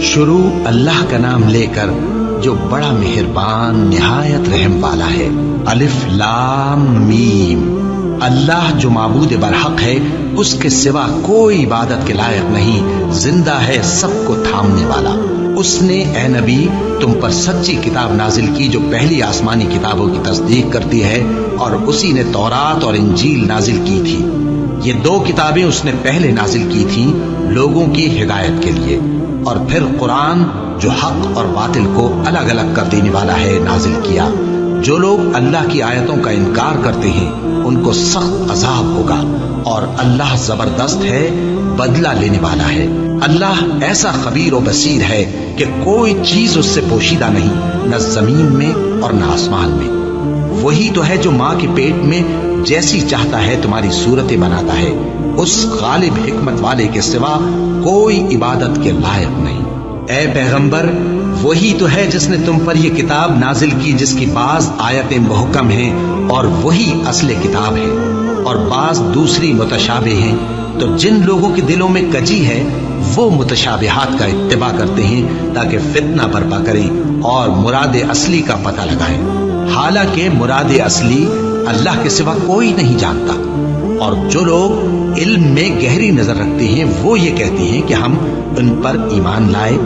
شروع اللہ کا نام لے کر جو بڑا مہربان نہایت رحم والا ہے۔ الف لام میم۔ اللہ جو معبود برحق ہے، اس کے سوا کوئی عبادت کے لائق نہیں، زندہ ہے، سب کو تھامنے والا۔ اس نے اے نبی تم پر سچی کتاب نازل کی جو پہلی آسمانی کتابوں کی تصدیق کرتی ہے، اور اسی نے تورات اور انجیل نازل کی تھی۔ یہ دو کتابیں اس نے پہلے نازل کی تھیں لوگوں کی ہدایت کے لیے، اور پھر قرآن جو حق اور باطل کو الگ الگ کر دینے والا ہے نازل کیا۔ جو لوگ اللہ کی آیتوں کا انکار کرتے ہیں ان کو سخت عذاب ہوگا، اور اللہ زبردست ہے، بدلہ لینے والا ہے۔ اللہ ایسا خبیر و بصیر ہے کہ کوئی چیز اس سے پوشیدہ نہیں، نہ زمین میں اور نہ آسمان میں۔ وہی تو ہے جو ماں کے پیٹ میں جیسی چاہتا ہے تمہاری صورتیں بناتا ہے، اس غالب حکمت والے کے سوا کوئی عبادت کے لائق نہیں۔ اے پیغمبر، وہی تو ہے جس نے تم پر یہ کتاب نازل کی جس کی بعض آیتیں محکم ہیں اور وہی اصل کتاب ہے، اور بعض دوسری متشابہ ہیں۔ تو جن لوگوں کے دلوں میں کجی ہے وہ متشابہات کا اتباع کرتے ہیں تاکہ فتنہ برپا کریں اور مراد اصلی کا پتہ لگائیں، حالانکہ مراد اصلی اللہ کے سوا کوئی نہیں جانتا۔ اور جو لوگ علم میں گہری نظر رکھتے ہیں وہ یہ کہتے ہیں کہ ہم ان پر ایمان لائے،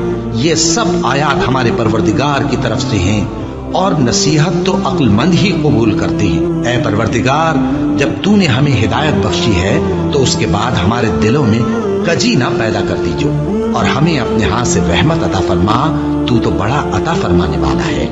یہ سب آیات ہمارے پروردگار کی طرف سے ہیں، اور نصیحت تو عقل مند ہی قبول کرتے ہیں۔ اے پروردگار، جب تو نے ہمیں ہدایت بخشی ہے تو اس کے بعد ہمارے دلوں میں کجی نہ پیدا کر دیجو، اور ہمیں اپنے ہاتھ سے رحمت عطا فرما، تو بڑا عطا فرمانے والا ہے۔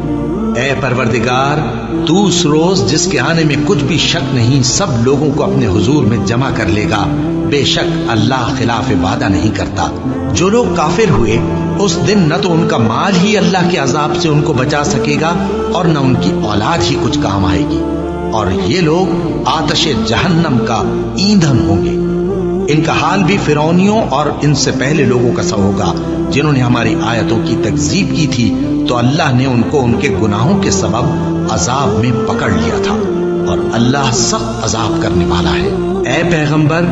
اے پروردگار، تو اس روز جس کے آنے میں کچھ بھی شک نہیں سب لوگوں کو اپنے حضور میں جمع کر لے گا، بے شک اللہ خلاف وعدہ نہیں کرتا۔ جو لوگ کافر ہوئے اس دن نہ تو ان کا مال ہی اللہ کے عذاب سے ان کو بچا سکے گا اور نہ ان کی اولاد ہی کچھ کام آئے گی، اور یہ لوگ آتش جہنم کا ایندھن ہوں گے۔ ان کا حال بھی فرعونیوں اور ان سے پہلے لوگوں کا سا ہوگا جنہوں نے ہماری آیتوں کی تکذیب کی تھی، تو اللہ نے ان کو ان کے گناہوں کے سبب عذاب میں پکڑ لیا تھا، اور اللہ سخت عذاب کرنے والا ہے۔ اے پیغمبر،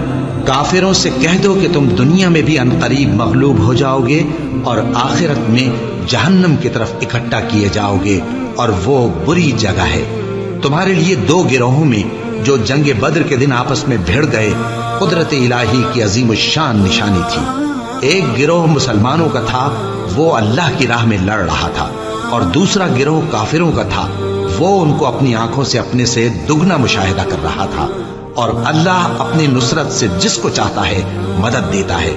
کافروں سے کہہ دو کہ تم دنیا میں بھی عنقریب مغلوب ہو جاؤ گے اور آخرت میں جہنم کی طرف اکٹھا کیے جاؤ گے، اور وہ بری جگہ ہے۔ تمہارے لیے دو گروہوں میں جو جنگ بدر کے دن آپس میں بھیڑ گئے قدرت الہی کی عظیم الشان نشانی تھی۔ ایک گروہ مسلمانوں کا تھا، وہ اللہ کی راہ میں لڑ رہا تھا، اور دوسرا گروہ کافروں کا تھا، وہ ان کو اپنی آنکھوں سے اپنے سے دگنا مشاہدہ کر رہا تھا۔ اور اللہ اپنی نصرت سے جس کو چاہتا ہے مدد دیتا ہے۔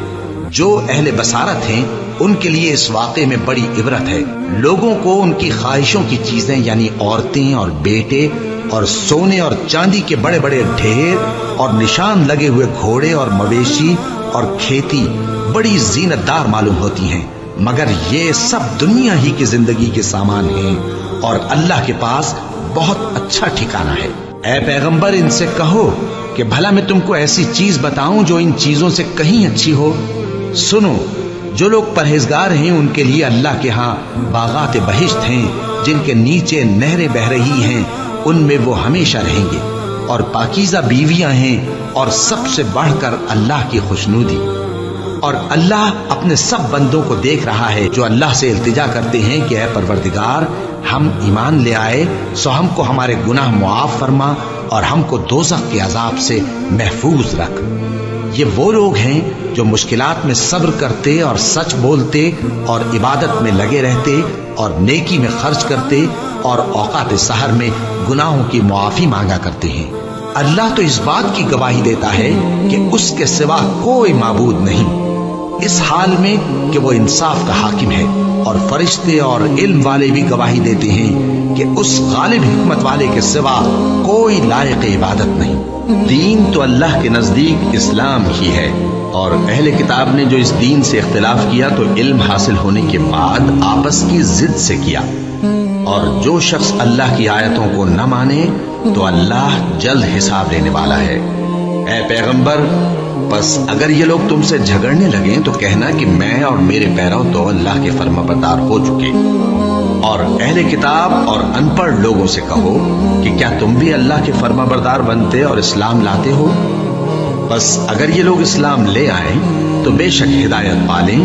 جو اہل بصارت ہیں ان کے لیے اس واقعے میں بڑی عبرت ہے۔ لوگوں کو ان کی خواہشوں کی چیزیں یعنی عورتیں اور بیٹے اور سونے اور چاندی کے بڑے بڑے ڈھیر اور نشان لگے ہوئے گھوڑے اور مویشی اور کھیتی بڑی زینت دار معلوم ہوتی ہیں، مگر یہ سب دنیا ہی کی زندگی کے سامان ہیں، اور اللہ کے پاس بہت اچھا ٹھکانہ ہے۔ اے پیغمبر، ان سے کہو کہ بھلا میں تم کو ایسی چیز بتاؤں جو ان چیزوں سے کہیں اچھی ہو؟ سنو، جو لوگ پرہیزگار ہیں ان کے لیے اللہ کے ہاں باغات بہشت ہیں جن کے نیچے نہریں بہ رہی ہیں، ان میں وہ ہمیشہ رہیں گے، اور پاکیزہ بیویاں ہیں، اور سب سے بڑھ کر اللہ کی خوشنودی۔ اور اللہ اپنے سب بندوں کو دیکھ رہا ہے جو اللہ سے التجا کرتے ہیں کہ اے پروردگار، ہم ایمان لے آئے سو ہم کو ہمارے گناہ معاف فرما اور ہم کو دوزخ کے عذاب سے محفوظ رکھ۔ یہ وہ لوگ ہیں جو مشکلات میں صبر کرتے اور سچ بولتے اور عبادت میں لگے رہتے اور نیکی میں خرچ کرتے اور اوقات سحر میں گناہوں کی معافی مانگا کرتے ہیں۔ اللہ تو اس بات کی گواہی دیتا ہے کہ اس کے سوا کوئی معبود نہیں، اس حال میں کہ وہ انصاف کا حاکم ہے، اور فرشتے اور علم والے بھی گواہی دیتے ہیں کہ اس غالب حکمت والے کے سوا کوئی لائق عبادت نہیں۔ دین تو اللہ کے نزدیک اسلام ہی ہے، اور اہل کتاب نے جو اس دین سے اختلاف کیا تو علم حاصل ہونے کے بعد آپس کی ضد سے کیا، اور جو شخص اللہ کی آیتوں کو نہ مانے تو اللہ جلد حساب لینے والا ہے۔ اے پیغمبر، بس اگر یہ لوگ تم سے جھگڑنے لگیں تو کہنا کہ میں اور میرے پیرو تو اللہ کے فرما بردار ہو چکے، اور اہل کتاب اور ان پڑھ لوگوں سے کہو کہ کیا تم بھی اللہ کے فرما بردار بنتے اور اسلام لاتے ہو؟ بس اگر یہ لوگ اسلام لے آئیں تو بے شک ہدایت پالیں،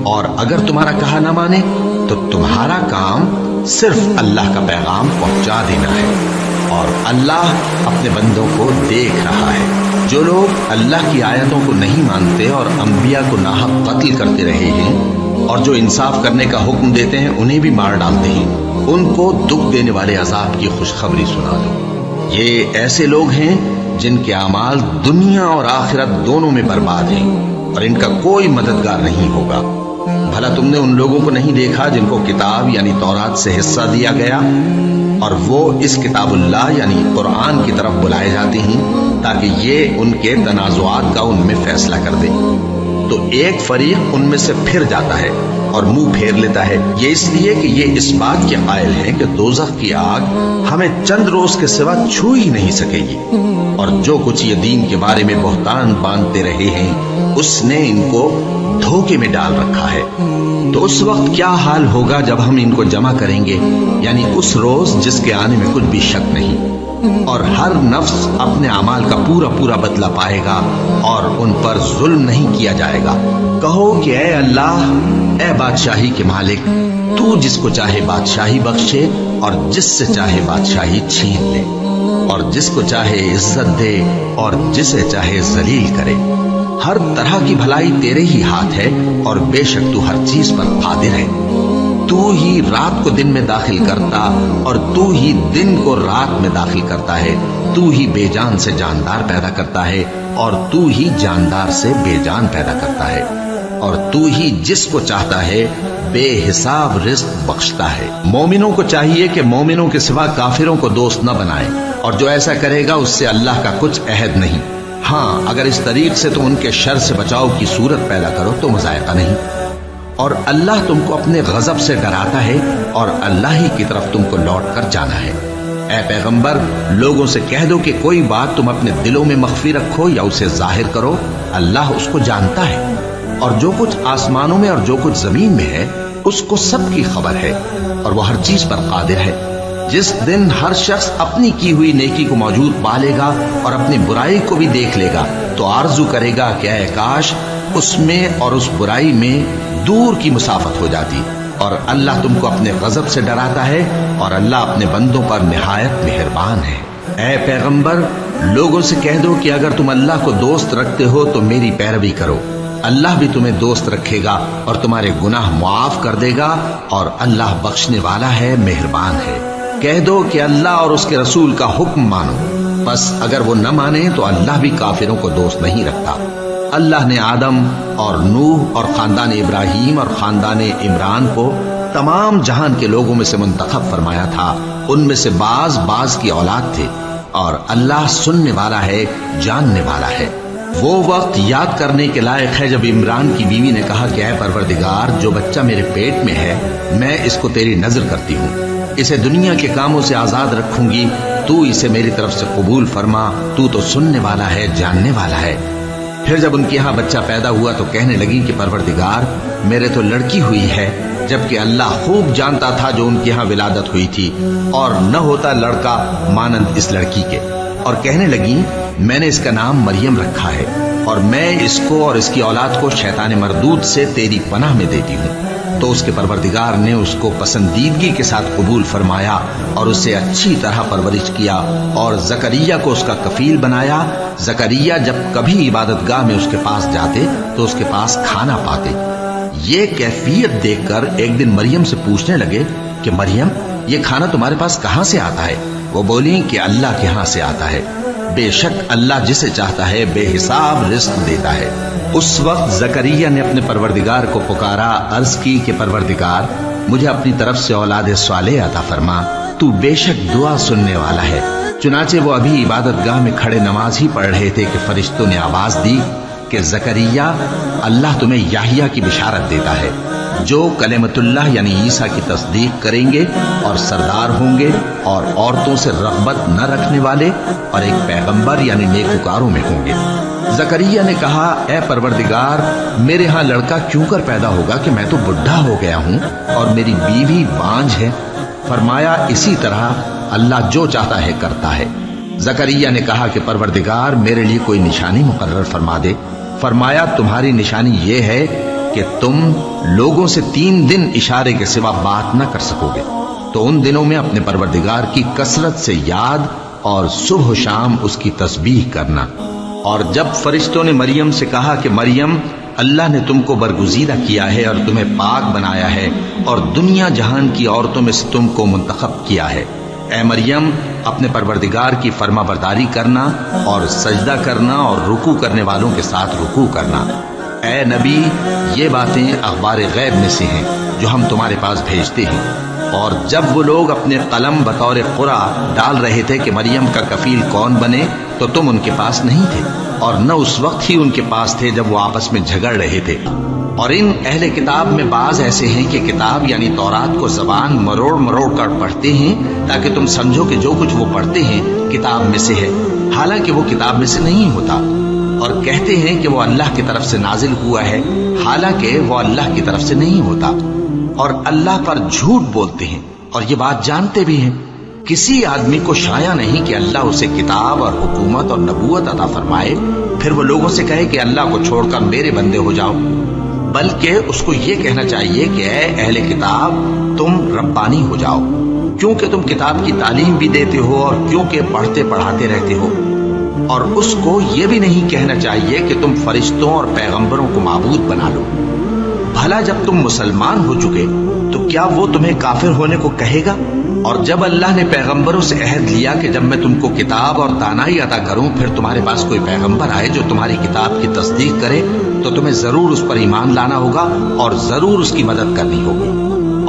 اور اگر تمہارا کہا نہ مانے تو تمہارا کام صرف اللہ کا پیغام پہنچا دینا ہے، اور اللہ اپنے بندوں کو دیکھ رہا ہے۔ جو لوگ اللہ کی آیتوں کو نہیں مانتے اور انبیاء کو ناحق قتل کرتے رہے ہیں اور جو انصاف کرنے کا حکم دیتے ہیں انہیں بھی مار ڈالتے ہیں، ان کو دکھ دینے والے عذاب کی خوشخبری سنا دو۔ یہ ایسے لوگ ہیں جن کے اعمال دنیا اور آخرت دونوں میں برباد ہیں اور ان کا کوئی مددگار نہیں ہوگا۔ بھلا تم نے ان لوگوں کو نہیں دیکھا جن کو کتاب یعنی تورات سے حصہ دیا گیا اور وہ اس کتاب اللہ یعنی قرآن کی طرف بلائے جاتے ہیں تاکہ یہ ان کے تنازعات کا ان میں فیصلہ کر دے؟ تو ایک فریق ان میں سے پھر جاتا ہے اور منہ پھیر لیتا ہے، یہ اس لیے کہ یہ اس بات کے قائل ہیں کہ دوزخ کی آگ ہمیں چند روز کے سوا چھو ہی نہیں سکے گی، اور جو کچھ یہ دین کے بارے میں بہتان باندھتے رہے ہیں اس نے ان کو دھوکے میں ڈال رکھا ہے۔ تو اس وقت کیا حال ہوگا جب ہم ان کو جمع کریں گے، یعنی اس روز جس کے آنے میں کچھ بھی شک نہیں، اور ہر نفس اپنے اعمال کا پورا پورا بدلہ پائے گا اور ان پر ظلم نہیں کیا جائے گا۔ کہو کہ اے اللہ، اے بادشاہی کے مالک، تو جس کو چاہے بادشاہی بخشے اور جس سے چاہے بادشاہی چھین لے، اور جس کو چاہے عزت دے اور جسے چاہے ذلیل کرے۔ ہر طرح کی بھلائی تیرے ہی ہاتھ ہے اور بے شک تو ہر چیز پر قادر ہے۔ تو ہی رات کو دن میں داخل کرتا اور تو ہی دن کو رات میں داخل کرتا ہے، تو ہی بے جان سے جاندار پیدا کرتا ہے اور تو ہی جاندار سے بے جان پیدا کرتا ہے، اور تو ہی جس کو چاہتا ہے بے حساب رزق بخشتا ہے۔ مومنوں کو چاہیے کہ مومنوں کے سوا کافروں کو دوست نہ بنائیں، اور جو ایسا کرے گا اس سے اللہ کا کچھ عہد نہیں۔ ہاں، اگر اس طریق سے تم ان کے شر سے بچاؤ کی صورت پیدا کرو تو مذائقہ نہیں، اور اللہ تم کو اپنے غضب سے ڈراتا ہے اور اللہ ہی کی طرف تم کو لوٹ کر جانا ہے۔ اے پیغمبر، لوگوں سے کہہ دو کہ کوئی بات تم اپنے دلوں میں مخفی رکھو یا اسے ظاہر کرو، اللہ اس کو جانتا ہے، اور جو کچھ آسمانوں میں اور جو کچھ زمین میں ہے اس کو سب کی خبر ہے، اور وہ ہر چیز پر قادر ہے۔ جس دن ہر شخص اپنی کی ہوئی نیکی کو موجود پا لے گا اور اپنی برائی کو بھی دیکھ لے گا تو آرزو کرے گا کہ اے کاش اس میں اور اس برائی میں دور کی مسافت ہو جاتی، اور اللہ تم کو اپنے غضب سے ڈراتا ہے اور اللہ اپنے بندوں پر نہایت مہربان ہے۔ اے پیغمبر، لوگوں سے کہہ دو کہ اگر تم اللہ کو دوست رکھتے ہو تو میری پیروی کرو، اللہ بھی تمہیں دوست رکھے گا اور تمہارے گناہ معاف کر دے گا، اور اللہ بخشنے والا ہے، مہربان ہے۔ کہہ دو کہ اللہ اور اس کے رسول کا حکم مانو، بس اگر وہ نہ مانے تو اللہ بھی کافروں کو دوست نہیں رکھتا۔ اللہ نے آدم اور نوح اور خاندان ابراہیم اور خاندان عمران کو تمام جہان کے لوگوں میں سے منتخب فرمایا تھا، ان میں سے بعض بعض کی اولاد تھے، اور اللہ سننے والا ہے، جاننے والا ہے۔ وہ وقت یاد کرنے کے لائق ہے جب عمران کی بیوی نے کہا کہ اے پروردگار، جو بچہ میرے پیٹ میں ہے میں اس کو تیری نظر کرتی ہوں، اسے دنیا کے کاموں سے آزاد رکھوں گی، تو اسے میری طرف سے قبول فرما، تو تو سننے والا ہے، جاننے والا ہے۔ پھر جب ان کے ہاں بچہ پیدا ہوا تو کہنے لگی کہ پروردگار، میرے تو لڑکی ہوئی ہے، جبکہ اللہ خوب جانتا تھا جو ان کے ہاں ولادت ہوئی تھی، اور نہ ہوتا لڑکا مانند اس لڑکی کے۔ اور کہنے لگی میں نے اس کا نام مریم رکھا ہے، اور میں اس کو اور اس کی اولاد کو شیطان مردود سے تیری پناہ میں دیتی ہوں۔ تو اس کے پروردگار نے اس کو پسندیدگی کے ساتھ قبول فرمایا اور اسے اچھی طرح پرورش کیا، اور زکریا کو اس کا کفیل بنایا۔ زکریا جب کبھی عبادت گاہ میں اس کے پاس جاتے تو اس کے پاس کھانا پاتے۔ یہ کیفیت دیکھ کر ایک دن مریم سے پوچھنے لگے کہ مریم، یہ کھانا تمہارے پاس کہاں سے آتا ہے؟ وہ بولی کہ اللہ کے ہاں سے آتا ہے، بے شک اللہ جسے چاہتا ہے بے حساب رزق دیتا ہے۔ اس وقت زکریا نے اپنے پروردگار کو پکارا، عرض کی کہ پروردگار، مجھے اپنی طرف سے اولاد صالح عطا فرما، تو بے شک دعا سننے والا ہے۔ چنانچہ وہ ابھی عبادت گاہ میں کھڑے نماز ہی پڑھ رہے تھے کہ فرشتوں نے آواز دی کہ زکریا، اللہ تمہیں یحییٰ کی بشارت دیتا ہے، جو کلمۃ اللہ یعنی عیسیٰ کی تصدیق کریں گے اور سردار ہوں گے اور عورتوں سے رغبت نہ رکھنے والے اور ایک پیغمبر یعنی نیکوکاروں میں ہوں گے۔ زکریا نے کہا، اے پروردگار، میرے ہاں لڑکا کیوں کر پیدا ہوگا کہ میں تو بڈھا ہو گیا ہوں اور میری بیوی بانجھ ہے؟ فرمایا، اسی طرح اللہ جو چاہتا ہے کرتا ہے۔ زکریا نے کہا کہ پروردگار، میرے لیے کوئی نشانی مقرر فرما دے۔ فرمایا، تمہاری نشانی یہ ہے کہ تم لوگوں سے 3 دن اشارے کے سوا بات نہ کر سکو گے، تو ان دنوں میں اپنے پروردگار کی کثرت سے یاد اور صبح و شام اس کی تسبیح کرنا۔ اور جب فرشتوں نے مریم سے کہا کہ مریم، اللہ نے تم کو برگزیدہ کیا ہے اور تمہیں پاک بنایا ہے اور دنیا جہان کی عورتوں میں سے تم کو منتخب کیا ہے، اے مریم اپنے پروردگار کی فرما برداری کرنا اور سجدہ کرنا اور رکوع کرنے والوں کے ساتھ رکوع کرنا۔ اے نبی، یہ باتیں اخبار غیب میں سے ہیں جو ہم تمہارے پاس بھیجتے ہیں۔ اور جب وہ لوگ اپنے قلم بطور قرعہ ڈال رہے تھے کہ مریم کا کفیل کون بنے، تو تم ان کے پاس نہیں تھے، اور نہ اس وقت ہی ان کے پاس تھے جب وہ آپس میں جھگڑ رہے تھے۔ اور ان اہل کتاب میں بعض ایسے ہیں کہ کتاب یعنی تورات کو زبان مروڑ مروڑ کر پڑھتے ہیں تاکہ تم سمجھو کہ جو کچھ وہ پڑھتے ہیں کتاب میں سے ہے، حالانکہ وہ کتاب میں سے نہیں ہوتا، اور کہتے ہیں کہ وہ اللہ کی طرف سے نازل ہوا ہے، حالانکہ وہ اللہ کی طرف سے نہیں ہوتا، اور اللہ پر جھوٹ بولتے ہیں اور یہ بات جانتے بھی ہیں۔ کسی آدمی کو شایع نہیں کہ اللہ اسے کتاب اور حکومت اور نبوت عطا فرمائے، پھر وہ لوگوں سے کہے کہ اللہ کو چھوڑ کر میرے بندے ہو جاؤ، بلکہ اس کو یہ کہنا چاہیے کہ اے اہل کتاب، تم ربانی ہو جاؤ، کیونکہ تم کتاب کی تعلیم بھی دیتے ہو اور کیونکہ پڑھتے پڑھاتے رہتے ہو۔ اور اس کو یہ بھی نہیں کہنا چاہیے کہ تم فرشتوں اور پیغمبروں کو معبود بنا لو۔ بھلا جب تم مسلمان ہو چکے تو کیا وہ تمہیں کافر ہونے کو کہے گا؟ اور جب اللہ نے پیغمبروں سے عہد لیا کہ جب میں تم کو کتاب اور دانائی عطا کروں، پھر تمہارے پاس کوئی پیغمبر آئے جو تمہاری کتاب کی تصدیق کرے، تو تمہیں ضرور اس پر ایمان لانا ہوگا اور ضرور اس کی مدد کرنی ہوگی۔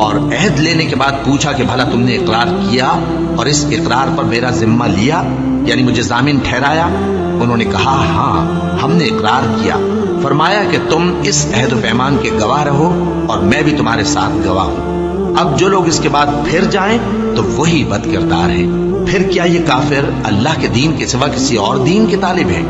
اور عہد لینے کے بعد پوچھا کہ بھلا تم نے اقرار کیا اور اس اقرار پر میرا ذمہ لیا، یعنی مجھے ضامن ٹھہرایا؟ انہوں نے کہا ہاں، ہم نے اقرار کیا۔ فرمایا کہ تم اس عہد و پیمان کے گواہ رہو اور میں بھی تمہارے ساتھ گواہ ہوں۔ اب جو لوگ اس کے بعد پھر جائیں تو وہی بد کردار ہیں۔ پھر کیا یہ کافر اللہ کے دین کے سوا کسی اور دین کے طالب ہیں؟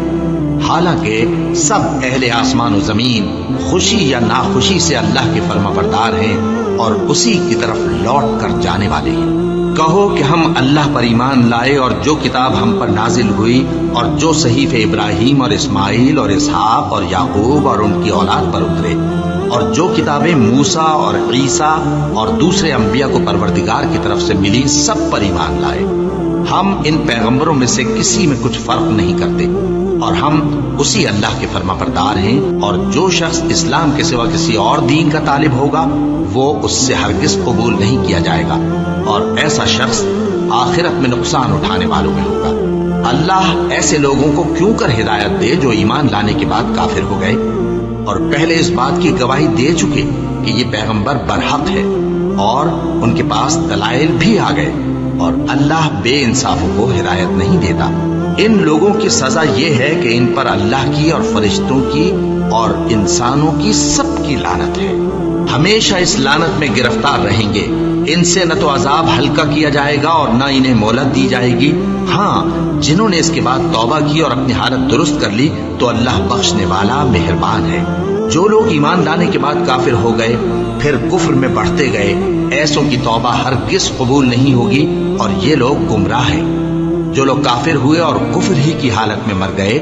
حالانکہ سب اہل آسمان و زمین خوشی یا ناخوشی سے اللہ کے فرما بردار ہیں اور اسی کی طرف لوٹ کر جانے والے ہیں۔ کہو کہ ہم اللہ پر ایمان لائے اور جو کتاب ہم پر نازل ہوئی اور جو صحیف ابراہیم اور اسماعیل اور اسحاق اور یعقوب اور ان کی اولاد پر اترے، اور جو کتابیں موسیٰ اور عیسیٰ اور دوسرے انبیاء کو پروردگار کی طرف سے ملی، سب پر ایمان لائے۔ ہم ان پیغمبروں میں سے کسی میں کچھ فرق نہیں کرتے، اور ہم اسی اللہ کے فرما بردار ہیں۔ اور جو شخص اسلام کے سوا کسی اور دین کا طالب ہوگا، وہ اس سے ہرگز قبول نہیں کیا جائے گا، اور ایسا شخص آخرت میں نقصان اٹھانے والوں میں ہوگا۔ اللہ ایسے لوگوں کو کیوں کر ہدایت دے جو ایمان لانے کے بعد کافر ہو گئے اور پہلے اس بات کی گواہی دے چکے کہ یہ پیغمبر برحق ہے اور ان کے پاس دلائل بھی آ گئے، اور اللہ بے انصافوں کو ہدایت نہیں دیتا۔ ان لوگوں کی سزا یہ ہے کہ ان پر اللہ کی اور فرشتوں کی اور انسانوں کی سب کی لعنت ہے، ہمیشہ اس لعنت میں گرفتار رہیں گے۔ ان سے نہ تو عذاب ہلکا کیا جائے گا اور نہ انہیں مہلت دی جائے گی۔ ہاں، جنہوں نے اس کے بعد توبہ کی اور اپنی حالت درست کر لی تو اللہ بخشنے والا مہربان ہے۔ جو لوگ ایمان لانے کے بعد کافر ہو گئے پھر کفر میں بڑھتے گئے، ایسوں کی توبہ ہرگز قبول نہیں ہوگی اور یہ لوگ گمراہ ہیں۔ جو لوگ کافر ہوئے اور کفر ہی کی حالت میں مر گئے،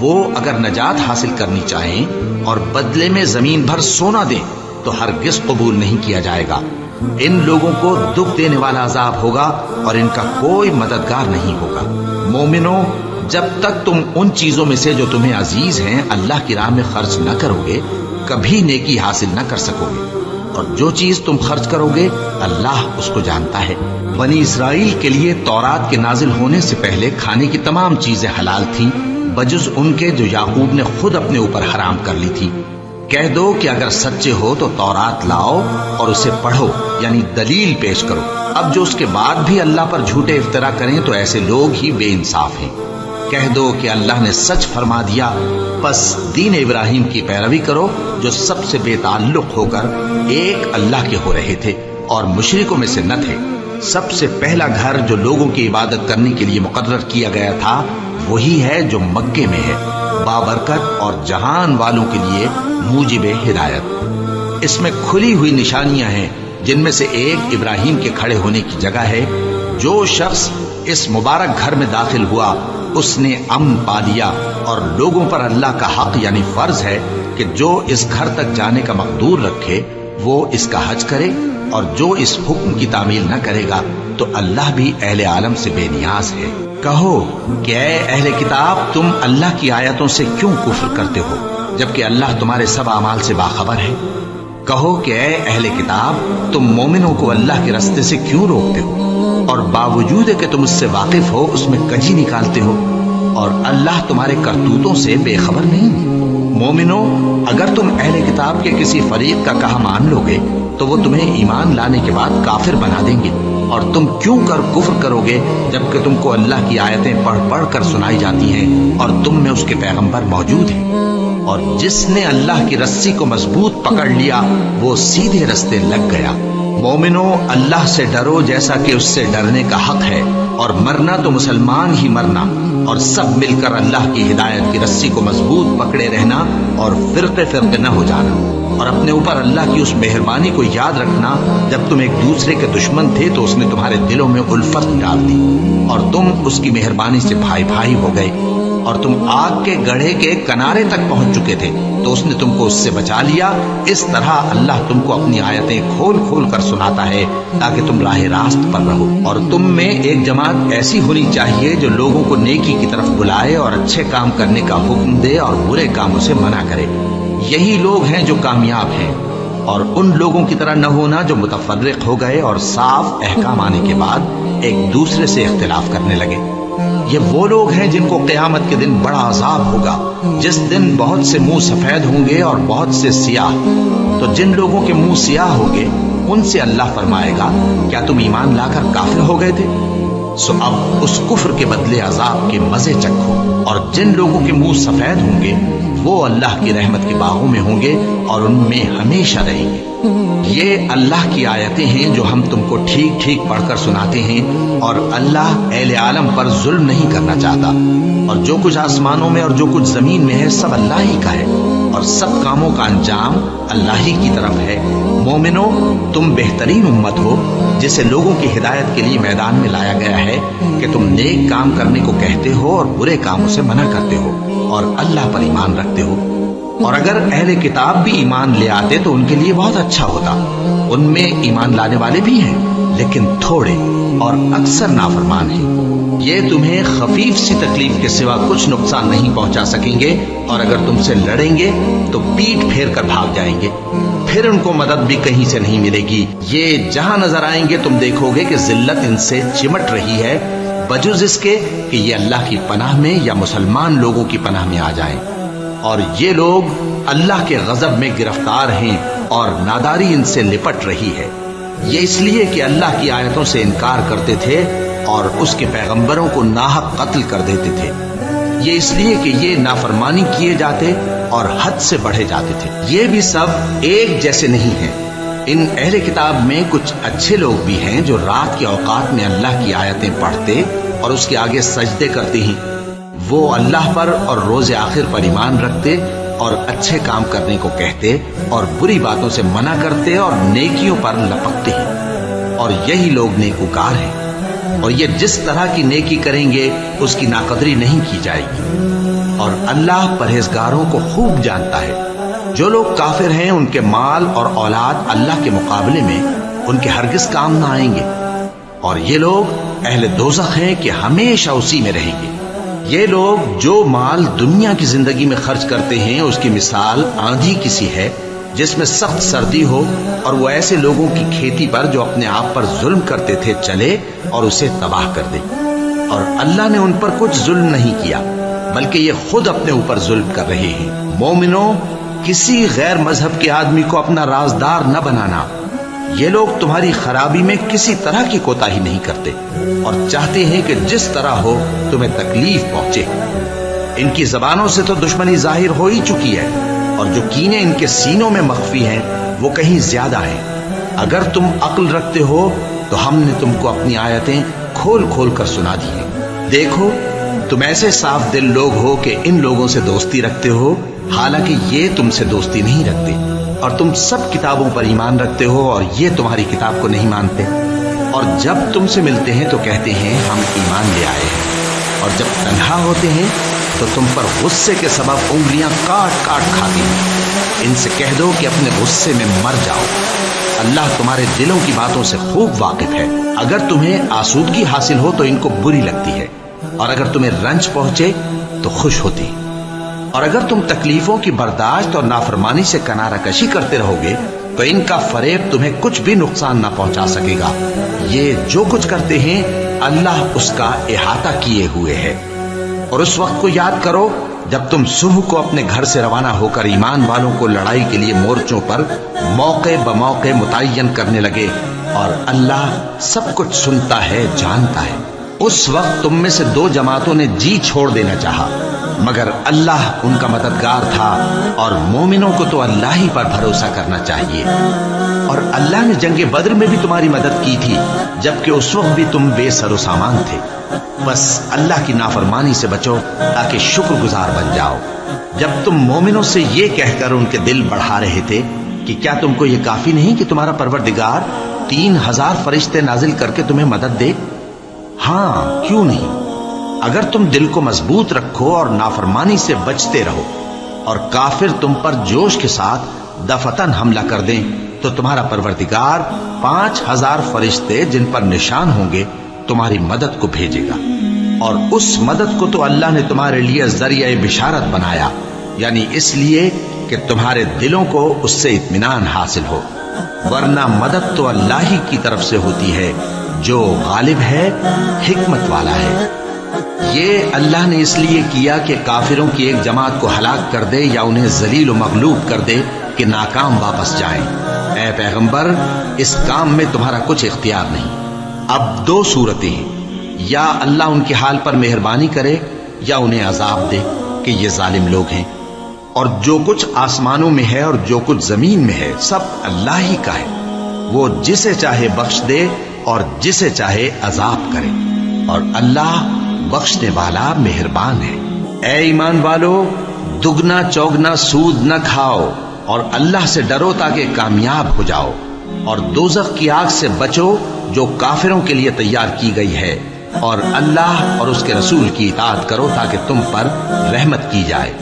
وہ اگر نجات حاصل کرنی چاہیں اور بدلے میں زمین بھر سونا دیں تو ہرگز قبول نہیں کیا جائے گا۔ ان لوگوں کو دکھ دینے والا عذاب ہوگا اور ان کا کوئی مددگار نہیں ہوگا۔ مومنوں، جب تک تم ان چیزوں میں سے جو تمہیں عزیز ہیں اللہ کی راہ میں خرچ نہ کرو گے، کبھی نیکی حاصل نہ کر سکو گے، اور جو چیز تم خرچ کرو گے اللہ اس کو جانتا ہے۔ بنی اسرائیل کے لیے تورات کے نازل ہونے سے پہلے کھانے کی تمام چیزیں حلال تھیں بجز ان کے جو یعقوب نے خود اپنے اوپر حرام کر لی تھی۔ کہہ دو کہ اگر سچے ہو تو تورات لاؤ اور اسے پڑھو، یعنی دلیل پیش کرو۔ اب جو اس کے بعد بھی اللہ پر جھوٹے افطرا کریں تو ایسے لوگ ہی بے انصاف ہیں۔ کہہ دو کہ اللہ نے سچ فرما دیا، پس دین ابراہیم کی پیروی کرو جو سب سے بے تعلق ہو کر ایک اللہ کے ہو رہے تھے اور مشرکوں میں سے نہ تھے۔ سب سے پہلا گھر جو لوگوں کی عبادت کرنے کے لیے مقرر کیا گیا تھا وہی ہے جو مکے میں ہے، بابرکت اور جہان والوں کے لیے موجب ہدایت۔ اس میں کھلی ہوئی نشانیاں ہیں، جن میں سے ایک ابراہیم کے کھڑے ہونے کی جگہ ہے۔ جو شخص اس مبارک گھر میں داخل ہوا اس نے امن پا لیا اور لوگوں پر اللہ کا حق یعنی فرض ہے کہ جو اس گھر تک جانے کا مقدور رکھے وہ اس کا حج کرے، اور جو اس حکم کی تعمیل نہ کرے گا تو اللہ بھی اہل عالم سے بے نیاز ہے۔ کہو کہ اے اہل کتاب، تم اللہ کی آیتوں سے کیوں کفر کرتے ہو جبکہ اللہ تمہارے سب اعمال سے باخبر ہے؟ کہو کہ اے اہل کتاب، تم مومنوں کو اللہ کے راستے سے کیوں روکتے ہو اور باوجود کہ تم اس سے واقف ہو اس میں کجی نکالتے ہو، اور اللہ تمہارے کرتوتوں سے بے خبر نہیں؟ مومنو، اگر تم اہل کتاب کے کسی فریق کا کہا مان لو گے تو وہ تمہیں ایمان لانے کے بعد کافر بنا دیں گے، اور تم کیوں کر کفر کرو گے جبکہ تم کو اللہ کی آیتیں پڑھ پڑھ کر سنائی جاتی ہیں اور تم میں اس کے پیغمبر موجود ہیں؟ اور جس نے اللہ کی رسی کو مضبوط پکڑ لیا وہ سیدھے رستے لگ گیا۔ مومنو، اللہ سے ڈرو جیسا کہ اس سے ڈرنے کا حق ہے، اور مرنا تو مسلمان ہی مرنا، اور سب مل کر اللہ کی ہدایت کی رسی کو مضبوط پکڑے رہنا اور فرقے فرقے نہ ہو جانا، اور اپنے اوپر اللہ کی اس مہربانی کو یاد رکھنا جب تم ایک دوسرے کے دشمن تھے تو اس نے تمہارے دلوں میں الفت ڈال دی اور تم اس کی مہربانی سے بھائی بھائی ہو گئے، اور تم آگ کے گڑھے کے کنارے تک پہنچ چکے تھے تو اس نے تم کو اس سے بچا لیا۔ اس طرح اللہ تم کو اپنی آیتیں کھول کھول کر سناتا ہے تاکہ تم راہ راست پر رہو۔ اور تم میں ایک جماعت ایسی ہونی چاہیے جو لوگوں کو نیکی کی طرف بلائے اور اچھے کام کرنے کا حکم دے اور برے کاموں سے منع کرے۔ یہی لوگ ہیں جو کامیاب ہیں، اور ان لوگوں کی طرح نہ ہونا جو متفرق ہو گئے اور صاف احکام آنے کے بعد ایک دوسرے سے اختلاف کرنے لگے۔ یہ وہ لوگ ہیں جن کو قیامت کے دن بڑا عذاب ہوگا، جس دن بہت سے منہ سفید ہوں گے اور بہت سے سیاہ۔ تو جن لوگوں کے منہ سیاہ ہوں گے ان سے اللہ فرمائے گا، کیا تم ایمان لا کر کافر ہو گئے تھے؟ سو اب اس کفر کے بدلے عذاب کے مزے چکھو۔ اور جن لوگوں کے منہ سفید ہوں گے وہ اللہ کی رحمت کے باغوں میں ہوں گے اور ان میں ہمیشہ رہیں گے۔ یہ اللہ کی آیتیں ہیں جو ہم تم کو ٹھیک ٹھیک پڑھ کر سناتے ہیں، اور اللہ اہل عالم پر ظلم نہیں کرنا چاہتا، اور جو کچھ آسمانوں میں اور جو کچھ زمین میں ہے سب اللہ ہی کا ہے، اور سب کاموں کا انجام اللہ ہی کی طرف ہے۔ مومنو، تم بہترین امت ہو جسے لوگوں کی ہدایت کے لیے میدان میں لایا گیا ہے کہ تم نیک کام کرنے کو کہتے ہو اور برے کاموں سے منع کرتے ہو اور اللہ پر ایمان رکھتے ہو۔ اور اگر اہل کتاب بھی ایمان لے آتے تو ان کے لیے بہت اچھا ہوتا، ان میں ایمان لانے والے بھی ہیں لیکن تھوڑے اور اکثر نافرمان ہیں۔ یہ تمہیں خفیف سی تکلیف کے سوا کچھ نقصان نہیں پہنچا سکیں گے، اور اگر تم سے لڑیں گے تو پیٹ پھیر کر بھاگ جائیں گے، پھر ان کو مدد بھی کہیں سے نہیں ملے گی۔ یہ جہاں نظر آئیں گے تم دیکھو گے کہ ذلت ان سے چمٹ رہی ہے، بجز اس کے کہ یہ اللہ کی پناہ میں یا مسلمان لوگوں کی پناہ میں آ جائیں۔ اور یہ لوگ اللہ کے غضب میں گرفتار ہیں اور ناداری ان سے لپٹ رہی ہے۔ یہ اس لیے کہ اللہ کی آیتوں سے انکار کرتے تھے اور اس کے پیغمبروں کو ناحق قتل کر دیتے تھے۔ یہ اس لیے کہ یہ نافرمانی کیے جاتے اور حد سے بڑھے جاتے تھے۔ یہ بھی سب ایک جیسے نہیں ہیں۔ ان اہل کتاب میں کچھ اچھے لوگ بھی ہیں جو رات کے اوقات میں اللہ کی آیتیں پڑھتے اور اس کے آگے سجدے کرتے ہیں۔ وہ اللہ پر اور روز آخر پر ایمان رکھتے اور اچھے کام کرنے کو کہتے اور بری باتوں سے منع کرتے اور نیکیوں پر لپکتے ہیں، اور یہی لوگ نیکوکار ہیں۔ اور یہ جس طرح کی نیکی کریں گے اس کی ناقدری نہیں کی جائے گی، اور اللہ پرہیزگاروں کو خوب جانتا ہے۔ جو لوگ کافر ہیں ان کے مال اور اولاد اللہ کے مقابلے میں ان کے ہرگز کام نہ آئیں گے، اور یہ لوگ اہل دوزخ ہیں کہ ہمیشہ اسی میں رہیں گے۔ یہ لوگ جو مال دنیا کی زندگی میں خرچ کرتے ہیں اس کی مثال آندھی کسی ہے جس میں سخت سردی ہو اور وہ ایسے لوگوں کی کھیتی پر جو اپنے آپ پر ظلم کرتے تھے چلے اور اسے تباہ کر دے۔ اور اللہ نے ان پر کچھ ظلم نہیں کیا بلکہ یہ خود اپنے اوپر ظلم کر رہے ہیں۔ مومنوں، کسی غیر مذہب کے آدمی کو اپنا رازدار نہ بنانا۔ یہ لوگ تمہاری خرابی میں کسی طرح کی کوتاہی نہیں کرتے اور چاہتے ہیں کہ جس طرح ہو تمہیں تکلیف پہنچے۔ ان کی زبانوں سے تو دشمنی ظاہر ہو ہی چکی ہے، اور جو کینے ان کے سینوں میں مخفی ہیں وہ کہیں زیادہ ہیں۔ اگر تم عقل رکھتے ہو تو ہم نے تم کو اپنی آیتیں کھول کھول کر سنا دی ہیں۔ دیکھو، تم ایسے صاف دل لوگ ہو کہ ان لوگوں سے دوستی رکھتے ہو حالانکہ یہ تم سے دوستی نہیں رکھتے، اور تم سب کتابوں پر ایمان رکھتے ہو اور یہ تمہاری کتاب کو نہیں مانتے، اور جب تم سے ملتے ہیں تو کہتے ہیں ہم ایمان لے آئے ہیں، اور جب تنہا ہوتے ہیں تو تم پر غصے کے سبب انگلیاں کاٹ کاٹ کھاتی ہیں۔ ان سے کہہ دو کہ اپنے غصے میں مر جاؤ، اللہ تمہارے دلوں کی باتوں سے خوب واقف ہے۔ اگر تمہیں آسودگی حاصل ہو تو ان کو بری لگتی ہے، اور اگر تمہیں رنج پہنچے تو خوش ہوتی۔ اور اگر تم تکلیفوں کی برداشت اور نافرمانی سے کنارہ کشی کرتے رہو گے تو ان کا فریب تمہیں کچھ بھی نقصان نہ پہنچا سکے گا۔ یہ جو کچھ کرتے ہیں اللہ اس کا احاطہ کیے ہوئے ہے۔ اور اس وقت کو یاد کرو جب تم صبح کو اپنے گھر سے روانہ ہو کر ایمان والوں کو لڑائی کے لیے مورچوں پر موقع بموقع متعین کرنے لگے، اور اللہ سب کچھ سنتا ہے، جانتا ہے۔ اس وقت تم میں سے دو جماعتوں نے جی چھوڑ دینا چاہا، مگر اللہ ان کا مددگار تھا، اور مومنوں کو تو اللہ ہی پر بھروسہ کرنا چاہیے۔ اور اللہ نے جنگ بدر میں بھی تمہاری مدد کی تھی، جبکہ اس وقت بھی تم بے سر و سامان تھے۔ بس اللہ کی نافرمانی سے بچو تاکہ شکر گزار بن جاؤ۔ جب تم مومنوں سے یہ کہہ کر ان کے دل بڑھا رہے تھے کہ کیا تم کو یہ کافی نہیں کہ تمہارا پروردگار 3000 فرشتے نازل کر کے تمہیں مدد دے؟ ہاں، کیوں نہیں؟ اگر تم دل کو مضبوط رکھو اور نافرمانی سے بچتے رہو، اور کافر تم پر جوش کے ساتھ دفتن حملہ کر دیں، تو تمہارا پروردگار 5000 فرشتے جن پر نشان ہوں گے تمہاری مدد کو بھیجے گا۔ اور اس مدد کو تو اللہ نے تمہارے لیے ذریعہ بشارت بنایا، یعنی اس لیے کہ تمہارے دلوں کو اس سے اطمینان حاصل ہو، ورنہ مدد تو اللہ ہی کی طرف سے ہوتی ہے جو غالب ہے، حکمت والا ہے۔ یہ اللہ نے اس لیے کیا کہ کافروں کی ایک جماعت کو ہلاک کر دے یا انہیں ذلیل و مغلوب کر دے کہ ناکام واپس جائیں۔ اے پیغمبر، اس کام میں تمہارا کچھ اختیار نہیں۔ اب دو صورتیں ہیں، یا اللہ ان کے حال پر مہربانی کرے یا انہیں عذاب دے کہ یہ ظالم لوگ ہیں۔ اور جو کچھ آسمانوں میں ہے اور جو کچھ زمین میں ہے سب اللہ ہی کا ہے، وہ جسے چاہے بخش دے اور جسے چاہے عذاب کرے، اور اللہ بخشنے والا مہربان ہے۔ اے ایمان والو، دگنا چوگنا سود نہ کھاؤ، اور اللہ سے ڈرو تاکہ کامیاب ہو جاؤ، اور دوزخ کی آگ سے بچو جو کافروں کے لیے تیار کی گئی ہے، اور اللہ اور اس کے رسول کی اطاعت کرو تاکہ تم پر رحمت کی جائے،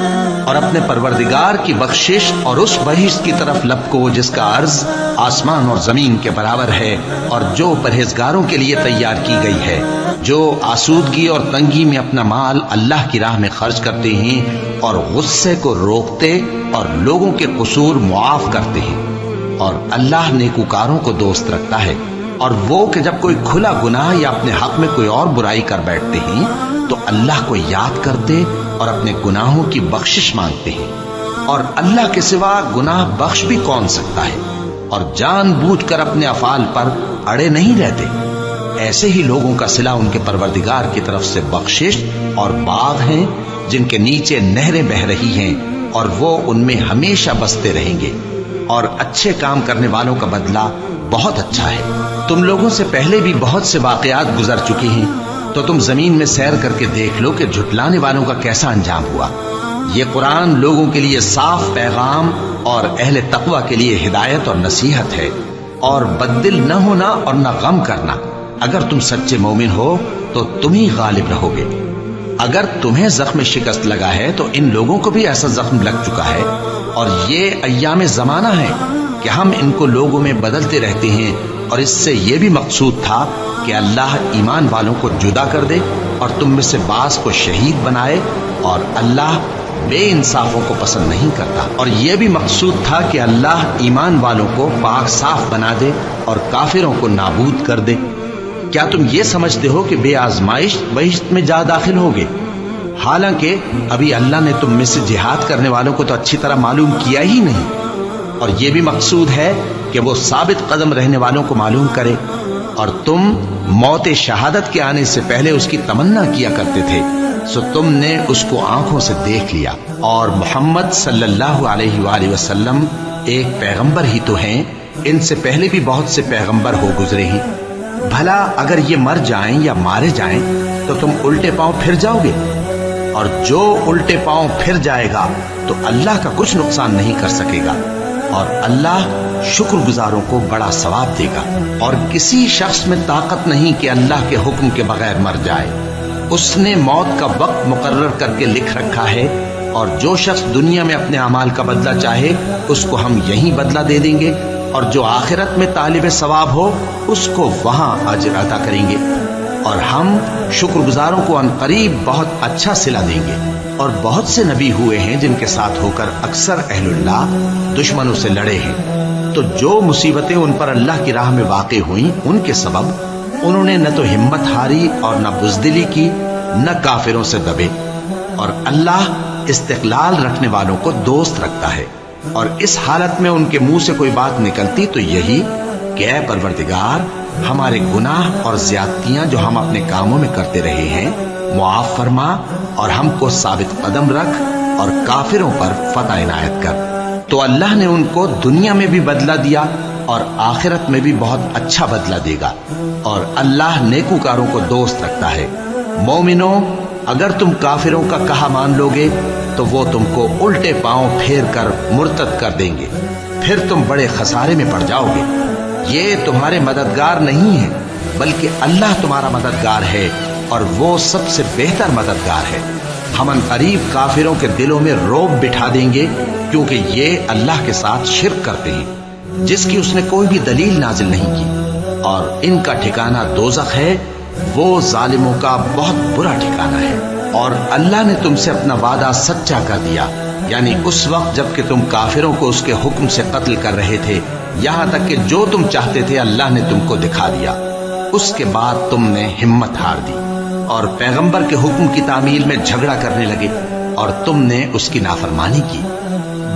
اور اپنے پروردگار کی بخشش اور اس بہشت کی طرف لپکو جس کا عرض آسمان اور زمین کے برابر ہے، اور جو پرہیزگاروں کے لیے تیار کی گئی ہے، جو آسودگی اور تنگی میں اپنا مال اللہ کی راہ میں خرچ کرتے ہیں، اور غصے کو روکتے اور لوگوں کے قصور معاف کرتے ہیں۔ اور اللہ نیکوکاروں کو دوست رکھتا ہے۔ اور وہ کہ جب کوئی کھلا گناہ یا اپنے حق میں کوئی اور برائی کر بیٹھتے ہیں تو اللہ کو یاد کرتے اور اپنے گناہوں کی بخشش مانگتے ہیں، اور اللہ کے سوا گناہ بخش بھی کون سکتا ہے، اور جان بوجھ کر اپنے افعال پر اڑے نہیں رہتے۔ ایسے ہی لوگوں کا صلہ ان کے پروردگار کی طرف سے بخشش اور باغ ہیں جن کے نیچے نہریں بہہ رہی ہیں، اور وہ ان میں ہمیشہ بستے رہیں گے، اور اچھے کام کرنے والوں کا بدلہ بہت اچھا ہے۔ تم لوگوں سے پہلے بھی بہت سے واقعات گزر چکے ہیں، تو تم زمین میں سیر کر کے دیکھ لو کہ جھٹلانے والوں کا کیسا انجام ہوا۔ یہ قرآن لوگوں کے لیے صاف پیغام اور اہل تقوی کے لیے ہدایت اور نصیحت ہے۔ اور بددل نہ ہونا اور نہ غم کرنا، اگر تم سچے مومن ہو تو تم ہی غالب رہو گے۔ اگر تمہیں زخم شکست لگا ہے تو ان لوگوں کو بھی ایسا زخم لگ چکا ہے، اور یہ ایام زمانہ ہے کہ ہم ان کو لوگوں میں بدلتے رہتے ہیں، اور اس سے یہ بھی مقصود تھا کہ اللہ ایمان والوں کو جدا کر دے اور تم میں سے بعض کو شہید بنائے، اور اللہ بے انصافوں کو پسند نہیں کرتا۔ اور یہ بھی مقصود تھا کہ اللہ ایمان والوں کو پاک صاف بنا دے اور کافروں کو نابود کر دے۔ کیا تم یہ سمجھتے ہو کہ بے آزمائش بہشت میں جا داخل ہوگے؟ حالانکہ ابھی اللہ نے تم میں سے جہاد کرنے والوں کو تو اچھی طرح معلوم کیا ہی نہیں، اور یہ بھی مقصود ہے کہ وہ ثابت قدم رہنے والوں کو معلوم کرے۔ اور تم موت شہادت کے آنے سے پہلے اس کی تمنا کیا کرتے تھے، سو تم نے اس کو آنکھوں سے دیکھ لیا۔ اور محمد صلی اللہ علیہ وآلہ وسلم ایک پیغمبر ہی تو ہیں، ان سے پہلے بھی بہت سے پیغمبر ہو گزرے ہیں۔ بھلا اگر یہ مر جائیں یا مارے جائیں تو تم الٹے پاؤں پھر جاؤ گے؟ اور جو الٹے پاؤں پھر جائے گا تو اللہ کا کچھ نقصان نہیں کر سکے گا، اور اللہ شکر گزاروں کو بڑا ثواب دے گا۔ اور کسی شخص میں طاقت نہیں کہ اللہ کے حکم کے بغیر مر جائے۔ اس نے موت کا وقت مقرر کر کے لکھ رکھا ہے، اور جو شخص دنیا میں اپنے اعمال کا بدلہ چاہے اس کو ہم یہیں بدلہ دے دیں گے، اور جو آخرت میں طالب ثواب ہو اس کو وہاں اجر عطا کریں گے، اور ہم شکر گزاروں کو عنقریب بہت اچھا صلہ دیں گے۔ اور بہت سے نبی ہوئے ہیں جن کے ساتھ ہو کر اکثر اہل اللہ دشمنوں سے لڑے ہیں، تو جو مصیبتیں ان پر اللہ کی راہ میں واقع ہوئیں ان کے سبب انہوں نے نہ تو ہمت ہاری اور نہ بزدلی کی، نہ کافروں سے دبے، اور اللہ استقلال رکھنے والوں کو دوست رکھتا ہے۔ اور اس حالت میں ان کے منہ سے کوئی بات نکلتی تو یہی کہ اے پروردگار، ہمارے گناہ اور زیادتیاں جو ہم اپنے کاموں میں کرتے رہے ہیں معاف فرما، اور ہم کو ثابت قدم رکھ، اور کافروں پر فتح عنایت کر۔ تو اللہ نے ان کو دنیا میں بھی بدلہ دیا اور آخرت میں بھی بہت اچھا بدلہ دے گا، اور اللہ نیکوکاروں کو دوست رکھتا ہے۔ مومنو، اگر تم کافروں کا کہا مان لوگے تو وہ تم کو الٹے پاؤں پھیر کر مرتد کر دیں گے، پھر تم بڑے خسارے میں پڑ جاؤ گے۔ یہ تمہارے مددگار نہیں ہے بلکہ اللہ تمہارا مددگار ہے، اور وہ سب سے بہتر مددگار ہے۔ ہم عنقریب کافروں کے دلوں میں رعب بٹھا دیں گے، کیونکہ یہ اللہ کے ساتھ شرک کرتے ہیں جس کی اس نے کوئی بھی دلیل نازل نہیں کی، اور ان کا ٹھکانہ دوزخ ہے، وہ ظالموں کا بہت برا ٹھکانہ ہے۔ اور اللہ نے تم سے اپنا وعدہ سچا کر دیا، یعنی اس وقت جب کہ تم کافروں کو اس کے حکم سے قتل کر رہے تھے، یہاں تک کہ جو تم چاہتے تھے اللہ نے تم کو دکھا دیا۔ اس کے بعد تم نے ہمت ہار دی اور پیغمبر کے حکم کی تعمیل میں جھگڑا کرنے لگے، اور تم نے اس کی نافرمانی کی۔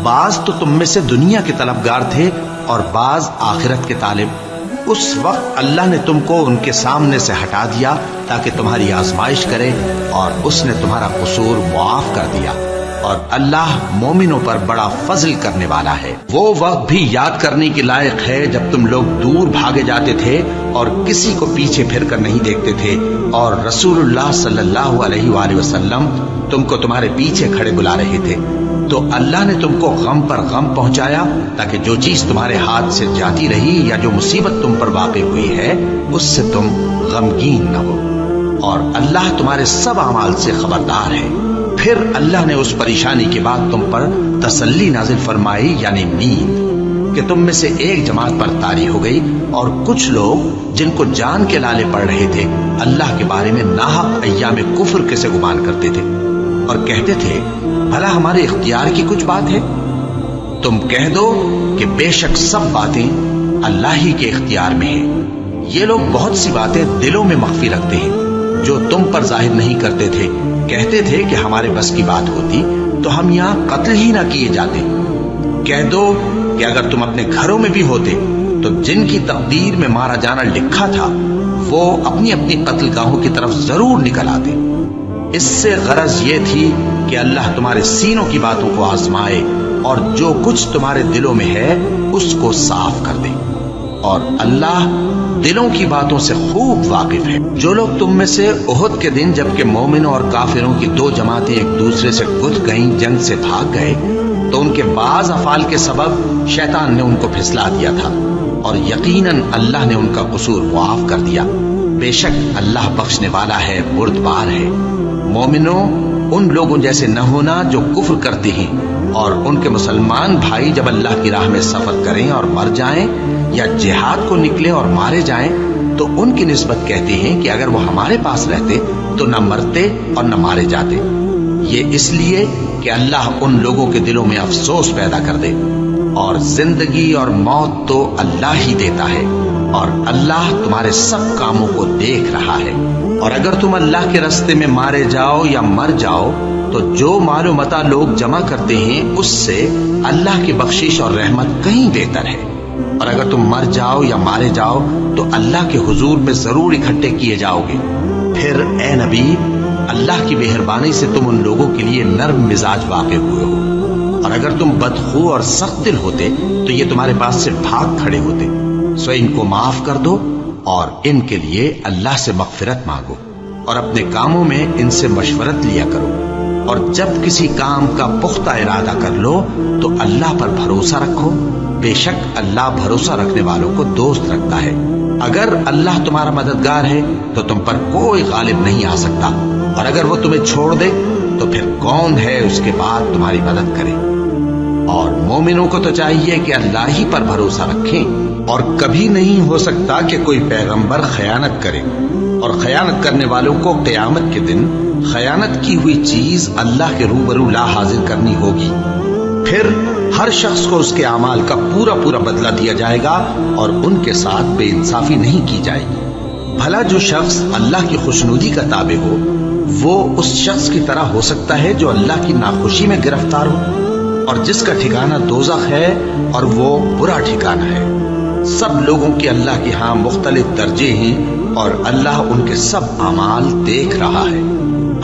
بعض تو تم میں سے دنیا کے طلبگار تھے اور بعض آخرت کے طالب۔ اس وقت اللہ نے تم کو ان کے سامنے سے ہٹا دیا تاکہ تمہاری آزمائش کرے، اور اس نے تمہارا قصور معاف کر دیا، اور اللہ مومنوں پر بڑا فضل کرنے والا ہے۔ وہ وقت بھی یاد کرنے کے لائق ہے جب تم لوگ دور بھاگے جاتے تھے اور کسی کو پیچھے پھر کر نہیں دیکھتے تھے، اور رسول اللہ صلی اللہ علیہ وآلہ وسلم تم کو تمہارے پیچھے کھڑے بلا رہے تھے، تو اللہ نے تم کو غم پر غم پہنچایا تاکہ جو چیز تمہارے ہاتھ سے جاتی رہی یا جو مصیبت تم پر واقع ہوئی ہے اس سے تم غمگین نہ ہو، اور اللہ تمہارے سب اعمال سے خبردار ہے۔ پھر اللہ نے اس پریشانی کے بعد تم پر تسلی نازل فرمائی، یعنی نیند، کہ تم میں سے ایک جماعت پر طاری ہو گئی، اور کچھ لوگ جن کو جان کے لالے پڑ رہے تھے اللہ کے بارے میں ناحق ایام کفر کے سے گمان کرتے تھے، اور کہتے تھے بھلا ہمارے اختیار کی کچھ بات ہے؟ تم کہہ دو کہ بے شک سب باتیں اللہ ہی کے اختیار میں ہیں۔ یہ لوگ بہت سی باتیں دلوں میں مخفی رکھتے ہیں جو تم پر ظاہر نہیں کرتے تھے۔ کہتے تھے کہ ہمارے بس کی بات ہوتی تو ہم یہاں قتل ہی نہ کیے جاتے۔ کہہ دو کہ اگر تم اپنے گھروں میں بھی ہوتے تو جن کی تقدیر میں مارا جانا لکھا تھا وہ اپنی اپنی قتل گاہوں کی طرف ضرور نکل آتے۔ اس سے غرض یہ تھی کہ اللہ تمہارے سینوں کی باتوں کو آزمائے اور جو کچھ تمہارے دلوں میں ہے اس کو صاف کر دے، اور اللہ دلوں کی باتوں سے خوب واقف ہے۔ جو لوگ تم میں سے احد کے دن جبکہ مومنوں اور کافروں کی دو جماعتیں ایک دوسرے سے گتھ گئیں جنگ سے بھاگ گئے تو ان کے بعض افعال کے سبب شیطان نے ان کو پھسلا دیا تھا، اور یقیناً اللہ نے ان کا قصور معاف کر دیا۔ بے شک اللہ بخشنے والا ہے، بردبار ہے۔ مومنوں، ان لوگوں جیسے نہ ہونا جو کفر کرتے ہیں، اور ان کے مسلمان بھائی جب اللہ کی راہ میں سفر کریں اور مر جائیں یا جہاد کو نکلے اور مارے جائیں تو ان کی نسبت کہتے ہیں کہ اگر وہ ہمارے پاس رہتے تو نہ مرتے اور نہ مارے جاتے۔ یہ اس لیے کہ اللہ ان لوگوں کے دلوں میں افسوس پیدا کر دے، اور زندگی اور موت تو اللہ ہی دیتا ہے، اور اللہ تمہارے سب کاموں کو دیکھ رہا ہے۔ اور اگر تم اللہ کے راستے میں مارے جاؤ یا مر جاؤ تو جو مال و متاع لوگ جمع کرتے ہیں اس سے اللہ کی بخشش اور رحمت کہیں بہتر ہے، اور اگر تم مر جاؤ یا مارے جاؤ تو اللہ کے حضور میں ضرور اکٹھے کیے جاؤ گے۔ پھر اے نبی، اللہ کی مہربانی سے تم ان لوگوں کے لیے نرم مزاج واقع ہوئے ہو، اور اگر تم بدخو اور سخت دل ہوتے تو یہ تمہارے پاس سے بھاگ کھڑے ہوتے۔ سو ان کو معاف کر دو اور ان کے لیے اللہ سے مغفرت مانگو، اور اپنے کاموں میں ان سے مشورت لیا کرو، اور جب کسی کام کا پختہ ارادہ کر لو تو اللہ پر بھروسہ رکھو، بے شک اللہ بھروسہ رکھنے والوں کو دوست رکھتا ہے۔ اگر اللہ تمہارا مددگار ہے تو تم پر کوئی غالب نہیں آ سکتا، اور اگر وہ تمہیں چھوڑ دے تو پھر کون ہے اس کے بعد تمہاری مدد کرے؟ اور مومنوں کو تو چاہیے کہ اللہ ہی پر بھروسہ رکھیں، اور کبھی نہیں ہو سکتا کہ کوئی پیغمبر خیانت کرے، اور خیانت کرنے والوں کو قیامت کے دن خیانت کی ہوئی چیز اللہ کے روبرو لا حاضر کرنی ہوگی۔ پھر ہر شخص کو اس کے اعمال کا پورا پورا بدلہ دیا جائے گا اور ان کے ساتھ بے انصافی نہیں کی جائے گی۔ بھلا جو شخص اللہ کی خوشنودی کا تابع ہو وہ اس شخص کی طرح ہو سکتا ہے جو اللہ کی ناخوشی میں گرفتار ہو، اور جس کا ٹھکانہ دوزخ ہے اور وہ برا ٹھکانہ ہے۔ سب لوگوں کے اللہ کے ہاں مختلف درجے ہیں اور اللہ ان کے سب اعمال دیکھ رہا ہے۔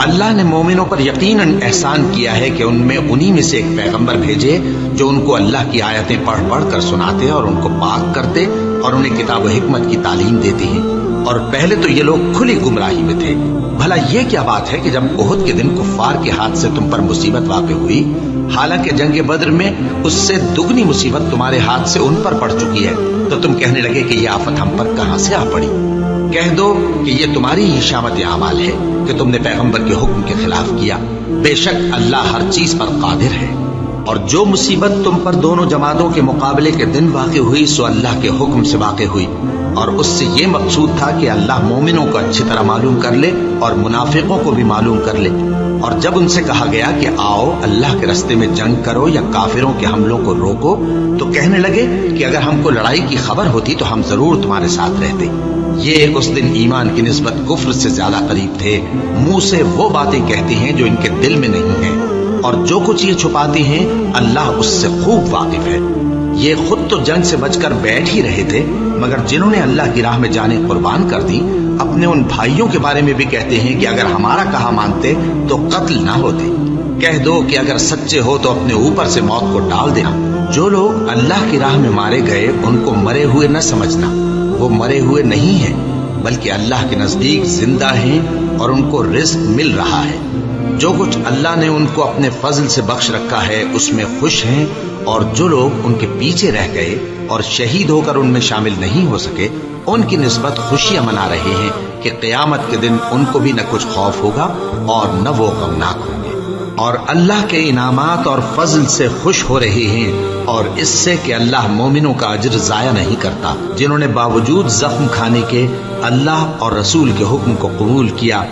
اللہ نے مومنوں پر یقیناً احسان کیا ہے کہ ان میں انہی میں سے ایک پیغمبر بھیجے جو ان کو اللہ کی آیتیں پڑھ پڑھ کر سناتے اور ان کو پاک کرتے اور انہیں کتاب و حکمت کی تعلیم دیتے ہیں، اور پہلے تو یہ لوگ کھلی گمراہی میں تھے۔ بھلا یہ کیا بات ہے کہ جب احد کے دن کفار کے ہاتھ سے تم پر مصیبت واقع ہوئی، حالانکہ جنگ بدر میں اس سے دگنی مصیبت تمہارے ہاتھ سے ان پر پڑ چکی ہے، تو تم کہنے لگے کہ یہ آفت ہم پر کہاں سے آ پڑی؟ کہہ دو کہ یہ تمہاری ہی شامت اعمال ہے کہ تم نے پیغمبر کے حکم کے خلاف کیا۔ بے شک اللہ ہر چیز پر قادر ہے۔ اور جو مصیبت تم پر دونوں جماعتوں کے مقابلے کے دن واقع ہوئی سو اللہ کے حکم سے واقع ہوئی، اور اس سے یہ مقصود تھا کہ اللہ مومنوں کو اچھی طرح معلوم کر لے اور منافقوں کو بھی معلوم کر لے۔ اور جب ان سے کہا گیا کہ آؤ اللہ کے راستے میں جنگ کرو یا کافروں کے حملوں کو روکو، تو کہنے لگے کہ اگر ہم کو لڑائی کی خبر ہوتی تو ہم ضرور تمہارے ساتھ رہتے۔ یہ اس دن ایمان کی نسبت کفر سے زیادہ قریب تھے۔ منہ سے وہ باتیں کہتے ہیں جو ان کے دل میں نہیں ہیں، اور جو کچھ یہ چھپاتے ہیں اللہ اس سے خوب واقف ہے۔ یہ خود تو جنگ سے بچ کر بیٹھ ہی رہے تھے، مگر جنہوں نے اللہ کی راہ میں جانیں قربان کر دی اپنے ان بھائیوں کے بارے میں بھی کہتے ہیں کہ اگر ہمارا کہا مانتے تو قتل نہ ہوتے۔ کہہ دو کہ اگر سچے ہو تو اپنے اوپر سے موت کو ڈال دینا۔ جو لوگ اللہ کی راہ میں مارے گئے ان کو مرے ہوئے نہ سمجھنا، وہ مرے ہوئے نہیں ہیں بلکہ اللہ کے نزدیک زندہ ہیں اور ان کو رزق مل رہا ہے۔ جو کچھ اللہ نے ان کو اپنے فضل سے بخش رکھا ہے اس میں خوش ہیں، اور جو لوگ ان کے پیچھے رہ گئے اور شہید ہو کر ان میں شامل نہیں ہو سکے ان کی نسبت خوشیاں منا رہے ہیں کہ قیامت کے دن ان کو بھی نہ کچھ خوف ہوگا اور نہ وہ غمناک ہوں گے، اور اللہ کے انعامات اور فضل سے خوش ہو رہے ہیں، اور اس سے کہ اللہ مومنوں کا اجر ضائع نہیں کرتا۔ جنہوں نے باوجود زخم کھانے کے اللہ اور رسول کے حکم کو قبول کیا،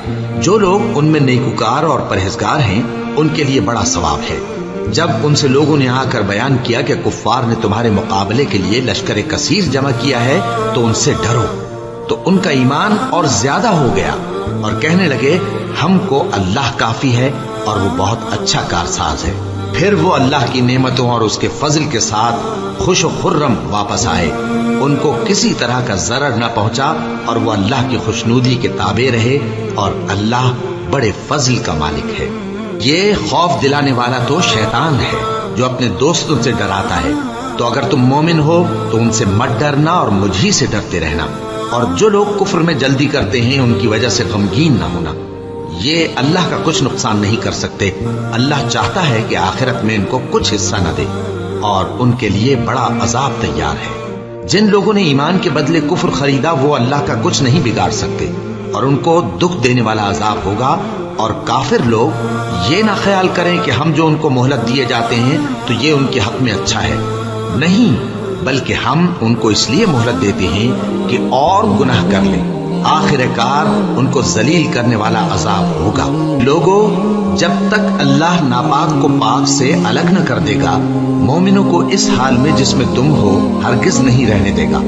جو لوگ ان میں نیکوکار اور پرہیزگار ہیں ان کے لیے بڑا ثواب ہے۔ جب ان سے لوگوں نے آ کر بیان کیا کہ کفار نے تمہارے مقابلے کے لیے لشکر کثیر جمع کیا ہے تو ان سے ڈرو، تو ان کا ایمان اور زیادہ ہو گیا اور کہنے لگے ہم کو اللہ کافی ہے اور وہ بہت اچھا کارساز ہے۔ پھر وہ اللہ کی نعمتوں اور اس کے فضل کے ساتھ خوش و خرم واپس آئے، ان کو کسی طرح کا ضرر نہ پہنچا، اور وہ اللہ کی خوشنودی کے تابع رہے، اور اللہ بڑے فضل کا مالک ہے۔ یہ خوف دلانے والا تو شیطان ہے جو اپنے دوستوں سے ڈراتا ہے، تو اگر تم مومن ہو تو ان سے مت ڈرنا اور مجھ ہی سے ڈرتے رہنا، اور جو لوگ کفر میں جلدی کرتے ہیں ان کی وجہ سے غمگین نہ ہونا۔ یہ اللہ کا کچھ نقصان نہیں کر سکتے۔ اللہ چاہتا ہے کہ آخرت میں ان کو کچھ حصہ نہ دے، اور ان کے لیے بڑا عذاب تیار ہے۔ جن لوگوں نے ایمان کے بدلے کفر خریدا وہ اللہ کا کچھ نہیں بگاڑ سکتے، اور ان کو دکھ دینے والا عذاب ہوگا۔ اور کافر لوگ یہ نہ خیال کریں کہ ہم جو ان کو مہلت دیے جاتے ہیں تو یہ ان کے حق میں اچھا ہے، نہیں، بلکہ ہم ان کو اس لیے مہلت دیتے ہیں کہ اور گناہ کر لیں، آخر کار ان کو ذلیل کرنے والا عذاب ہوگا۔ لوگوں، جب تک اللہ ناپاک کو پاک سے الگ نہ کر دے گا مومنوں کو اس حال میں جس میں تم ہو ہرگز نہیں رہنے دے گا،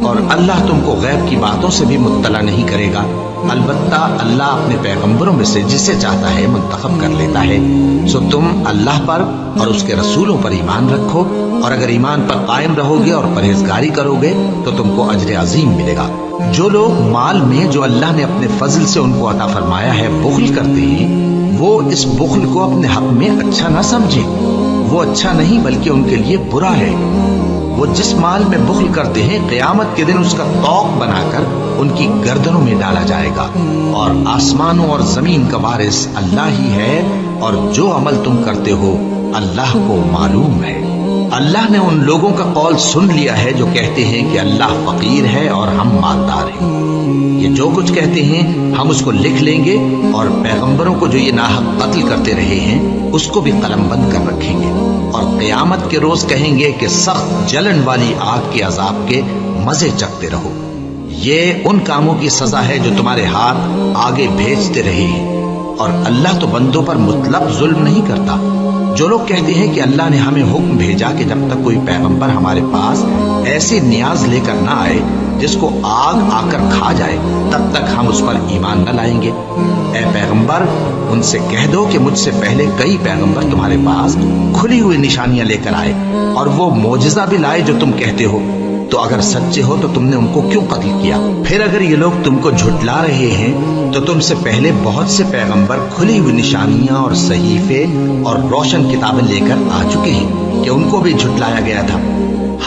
اور اللہ تم کو غیب کی باتوں سے بھی مطلع نہیں کرے گا۔ البتہ اللہ اپنے پیغمبروں میں سے جسے چاہتا ہے منتخب کر لیتا ہے۔ سو تم اللہ پر اور اس کے رسولوں پر ایمان رکھو، اور اگر ایمان پر قائم رہو گے اور پرہیزگاری کرو گے تو تم کو اجر عظیم ملے گا۔ جو لوگ مال میں جو اللہ نے اپنے فضل سے ان کو عطا فرمایا ہے بخل کرتے ہیں، وہ اس بخل کو اپنے حق میں اچھا نہ سمجھیں، وہ اچھا نہیں بلکہ ان کے لیے برا ہے۔ وہ جس مال میں بخل کرتے ہیں قیامت کے دن اس کا طوق بنا کر ان کی گردنوں میں ڈالا جائے گا، اور آسمانوں اور زمین کا وارث اللہ ہی ہے، اور جو عمل تم کرتے ہو اللہ کو معلوم ہے۔ اللہ نے ان لوگوں کا قول سن لیا ہے جو کہتے ہیں کہ اللہ فقیر ہے اور ہم مالدار ہیں۔ یہ جو کچھ کہتے ہیں ہم اس کو لکھ لیں گے، اور پیغمبروں کو جو یہ ناحق قتل کرتے رہے ہیں اس کو بھی قلم بند کر رکھیں گے، اور قیامت کے روز کہیں گے کہ سخت جلن والی آگ کے عذاب کے مزے چکھتے رہو۔ یہ ان کاموں کی سزا ہے جو تمہارے ہاتھ آگے بھیجتے رہے ہیں، اور اللہ تو بندوں پر مطلق ظلم نہیں کرتا۔ جو لوگ کہتے ہیں کہ اللہ نے ہمیں حکم بھیجا کہ جب تک کوئی پیغمبر ہمارے پاس ایسی نیاز لے کر نہ آئے جس کو آگ آ کر کھا جائے تب تک ہم اس پر ایمان نہ لائیں گے۔ اے پیغمبر ان سے کہہ دو کہ مجھ سے پہلے کئی پیغمبر تمہارے پاس کھلی ہوئی نشانیاں لے کر آئے اور وہ معجزہ بھی لائے جو تم کہتے ہو، تو اگر سچے ہو تو تم نے ان کو کیوں قتل کیا؟ پھر اگر یہ لوگ تم کو جھٹلا رہے ہیں تو تم سے پہلے بہت سے پیغمبر کھلی ہوئی نشانیاں اور صحیفے اور روشن کتابیں لے کر آ چکے ہیں کہ ان کو بھی جھٹلایا گیا تھا۔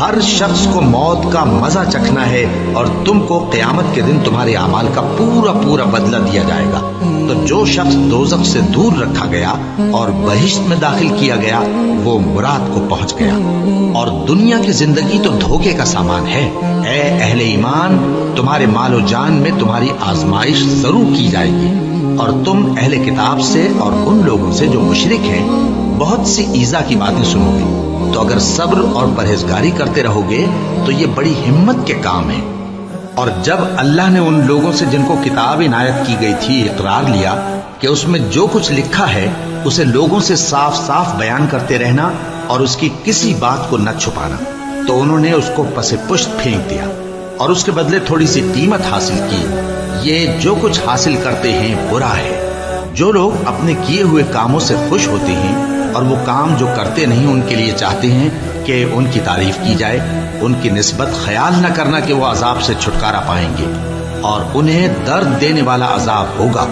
ہر شخص کو موت کا مزہ چکھنا ہے، اور تم کو قیامت کے دن تمہارے اعمال کا پورا پورا بدلہ دیا جائے گا۔ تو جو شخص دوزخ سے دور رکھا گیا اور بہشت میں داخل کیا گیا وہ مراد کو پہنچ گیا، اور دنیا کی زندگی تو دھوکے کا سامان ہے۔ اے اہل ایمان، تمہارے مال و جان میں تمہاری آزمائش ضرور کی جائے گی، اور تم اہل کتاب سے اور ان لوگوں سے جو مشرک ہیں بہت سی ایذا کی باتیں سنو گے۔ تو اگر صبر اور پرہیزگاری کرتے رہو گے تو یہ بڑی ہمت کے کام ہے۔ اور جب اللہ نے ان لوگوں سے جن کو کتاب عنایت کی گئی تھی اقرار لیا کہ اس میں جو کچھ لکھا ہے اسے لوگوں سے صاف صاف بیان کرتے رہنا اور اس کی کسی بات کو نہ چھپانا، تو انہوں نے اس کو پس پشت پھینک دیا اور اس کے بدلے تھوڑی سی قیمت حاصل کی۔ یہ جو کچھ حاصل کرتے ہیں برا ہے۔ جو لوگ اپنے کیے ہوئے کاموں سے خوش ہوتے ہیں اور وہ کام جو کرتے نہیں ان کے لیے چاہتے ہیں کہ ان کی تعریف کی جائے، ان کی نسبت خیال نہ کرنا کہ وہ عذاب سے چھٹکارا پائیں گے، اور انہیں درد دینے والا عذاب ہوگا۔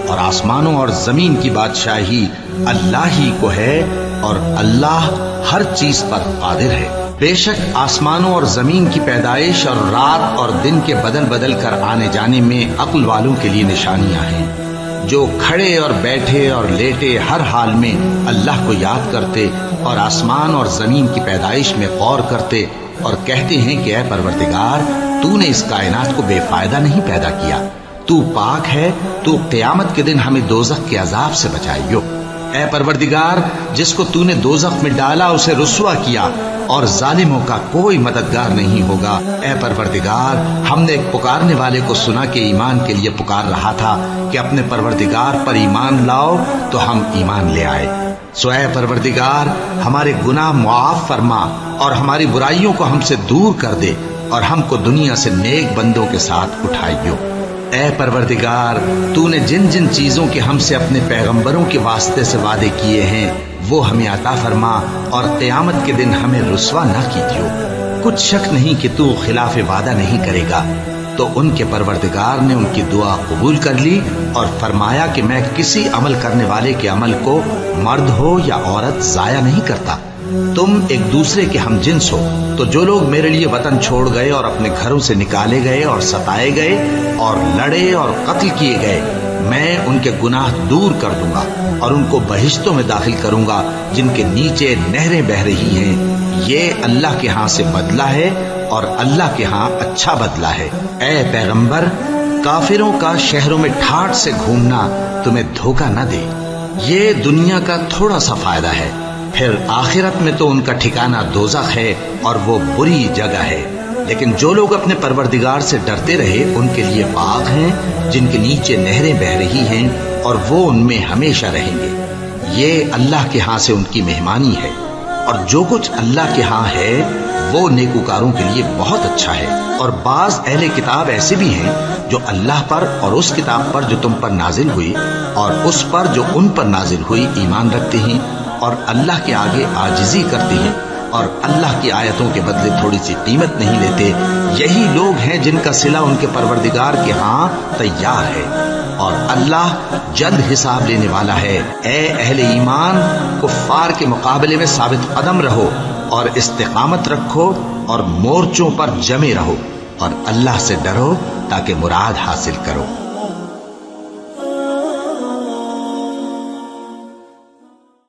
اور آسمانوں اور زمین کی بادشاہی اللہ ہی کو ہے، اور اللہ ہر چیز پر قادر ہے۔ بے شک آسمانوں اور زمین کی پیدائش اور رات اور دن کے بدل بدل کر آنے جانے میں عقل والوں کے لیے نشانیاں ہیں، جو کھڑے اور بیٹھے اور لیٹے ہر حال میں اللہ کو یاد کرتے اور آسمان اور زمین کی پیدائش میں غور کرتے اور کہتے ہیں کہ اے پروردگار، تو نے اس کائنات کو بے فائدہ نہیں پیدا کیا، تو پاک ہے، تو قیامت کے دن ہمیں دوزخ کے عذاب سے بچائیو۔ اے پروردگار، جس کو تو نے دوزخ میں ڈالا اسے رسوا کیا، اور ظالموں کا کوئی مددگار نہیں ہوگا۔ اے پروردگار، ہم نے ایک پکارنے والے کو سنا کہ ایمان کے لیے پکار رہا تھا کہ اپنے پروردگار پر ایمان لاؤ، تو ہم ایمان لے آئے۔ سو اے پروردگار، ہمارے گناہ معاف فرما اور ہماری برائیوں کو ہم سے دور کر دے، اور ہم کو دنیا سے نیک بندوں کے ساتھ اٹھائیو۔ اے پروردگار، تو نے جن جن چیزوں کے ہم سے اپنے پیغمبروں کے واسطے سے وعدے کیے ہیں وہ ہمیں عطا فرما، اور قیامت کے دن ہمیں رسوا نہ کیجیو۔ کچھ شک نہیں کہ تو خلاف وعدہ نہیں کرے گا۔ تو ان کے پروردگار نے ان کی دعا قبول کر لی اور فرمایا کہ میں کسی عمل کرنے والے کے عمل کو مرد ہو یا عورت ضائع نہیں کرتا۔ تم ایک دوسرے کے ہم جنس ہو، تو جو لوگ میرے لیے وطن چھوڑ گئے اور اپنے گھروں سے نکالے گئے اور ستائے گئے اور لڑے اور قتل کیے گئے، میں ان کے گناہ دور کر دوں گا اور ان کو بہشتوں میں داخل کروں گا جن کے نیچے نہریں بہہ رہی ہیں۔ یہ اللہ کے ہاں سے بدلہ ہے، اور اللہ کے ہاں اچھا بدلہ ہے۔ اے پیغمبر، کافروں کا شہروں میں ٹھاٹھ سے گھومنا تمہیں دھوکہ نہ دے۔ یہ دنیا کا تھوڑا سا فائدہ ہے، پھر آخرت میں تو ان کا ٹھکانہ دوزخ ہے، اور وہ بری جگہ ہے۔ لیکن جو لوگ اپنے پروردگار سے ڈرتے رہے ان کے لیے باغ ہیں جن کے نیچے نہریں بہہ رہی ہیں، اور وہ ان میں ہمیشہ رہیں گے۔ یہ اللہ کے ہاں سے ان کی مہمانی ہے، اور جو کچھ اللہ کے ہاں ہے وہ نیکوکاروں کے لیے بہت اچھا ہے۔ اور بعض اہل کتاب ایسے بھی ہیں جو اللہ پر اور اس کتاب پر جو تم پر نازل ہوئی اور اس پر جو ان پر نازل ہوئی ایمان رکھتے ہیں، اور اللہ کے آگے عاجزی کرتے ہیں، اور اللہ کی آیتوں کے بدلے تھوڑی سی قیمت نہیں لیتے۔ یہی لوگ ہیں جن کا صلہ ان کے پروردگار کے ہاں تیار ہے، اور اللہ جلد حساب لینے والا ہے۔ اے اہل ایمان، کفار کے مقابلے میں ثابت قدم رہو اور استقامت رکھو اور مورچوں پر جمے رہو، اور اللہ سے ڈرو تاکہ مراد حاصل کرو۔